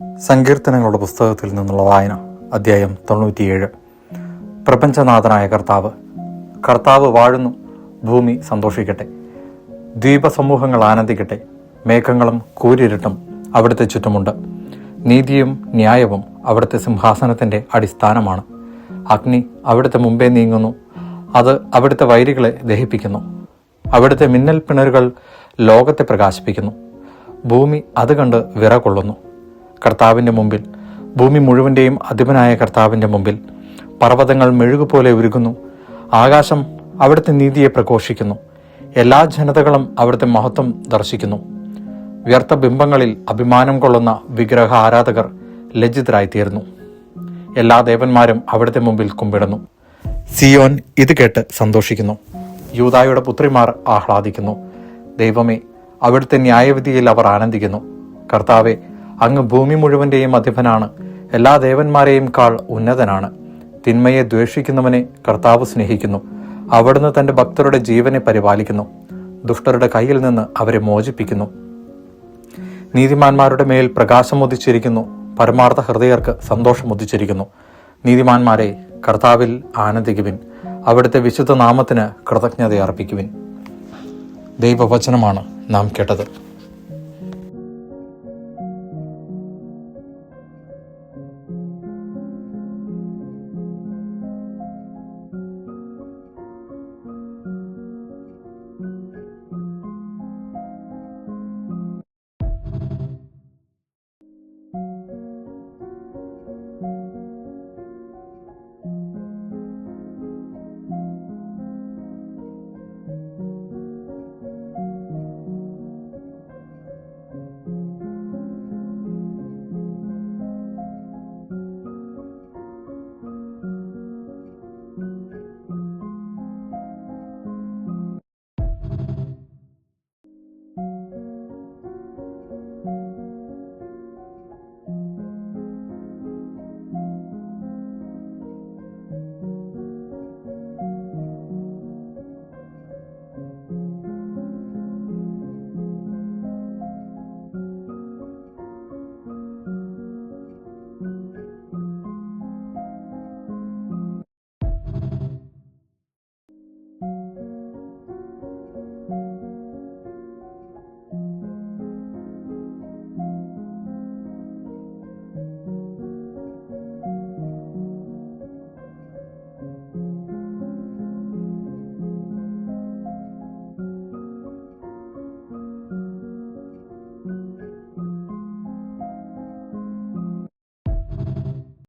സങ്കീർത്തനങ്ങളുടെ പുസ്തകത്തിൽ നിന്നുള്ള വായന, അധ്യായം 97. പ്രപഞ്ചനാഥനായ കർത്താവ് വാഴുന്നു, ഭൂമി സന്തോഷിക്കട്ടെ. ദ്വീപസമൂഹങ്ങൾ ആനന്ദിക്കട്ടെ. മേഘങ്ങളും കൂരിരുട്ടും അവിടുത്തെ ചുറ്റുമുണ്ട്. നീതിയും ന്യായവും അവിടുത്തെ സിംഹാസനത്തിൻ്റെ അടിസ്ഥാനമാണ്. അഗ്നി അവിടുത്തെ മുമ്പേ നീങ്ങുന്നു, അത് അവിടുത്തെ വൈരികളെ ദഹിപ്പിക്കുന്നു. അവിടുത്തെ മിന്നൽ പിണരുകൾ ലോകത്തെ പ്രകാശിപ്പിക്കുന്നു. ഭൂമി അത് കണ്ട് വിറകൊള്ളുന്നു. കർത്താവിൻ്റെ മുമ്പിൽ, ഭൂമി മുഴുവൻ്റെയും അധിപനായ കർത്താവിൻ്റെ മുമ്പിൽ പർവ്വതങ്ങൾ മെഴുകുപോലെ ഉരുകുന്നു. ആകാശം അവിടുത്തെ നീതിയെ പ്രഘോഷിക്കുന്നു. എല്ലാ ജനതകളും അവിടുത്തെ മഹത്വം ദർശിക്കുന്നു. വ്യർത്ഥ ബിംബങ്ങളിൽ അഭിമാനം കൊള്ളുന്ന വിഗ്രഹ ആരാധകർ ലജ്ജിതരായിത്തീർന്നു. എല്ലാ ദേവന്മാരും അവിടുത്തെ മുമ്പിൽ കുമ്പിടുന്നു. സിയോൻ ഇത് കേട്ട് സന്തോഷിക്കുന്നു. യൂദായുടെ പുത്രിമാർ ആഹ്ലാദിക്കുന്നു. ദൈവമേ, അവിടുത്തെ ന്യായവിധിയിൽ അവർ ആനന്ദിക്കുന്നു. കർത്താവെ, അങ്ങ് ഭൂമി മുഴുവൻ്റെയും അധിപനാണ്. എല്ലാ ദേവന്മാരെയും കാൾ ഉന്നതനാണ്. തിന്മയെ ദ്വേഷിക്കുന്നവനെ കർത്താവ് സ്നേഹിക്കുന്നു. അവിടുന്ന് തൻ്റെ ഭക്തരുടെ ജീവനെ പരിപാലിക്കുന്നു. ദുഷ്ടരുടെ കയ്യിൽ നിന്ന് അവരെ മോചിപ്പിക്കുന്നു. നീതിമാന്മാരുടെ മേൽ പ്രകാശമുദിച്ചിരിക്കുന്നു. പരമാർത്ഥ ഹൃദയർക്ക് സന്തോഷമുദിച്ചിരിക്കുന്നു. നീതിമാന്മാരെ, കർത്താവിൽ ആനന്ദിക്കുവിൻ. അവിടുത്തെ വിശുദ്ധ നാമത്തിന് കൃതജ്ഞത അർപ്പിക്കുവിൻ. ദൈവവചനമാണ് നാം കേട്ടത്.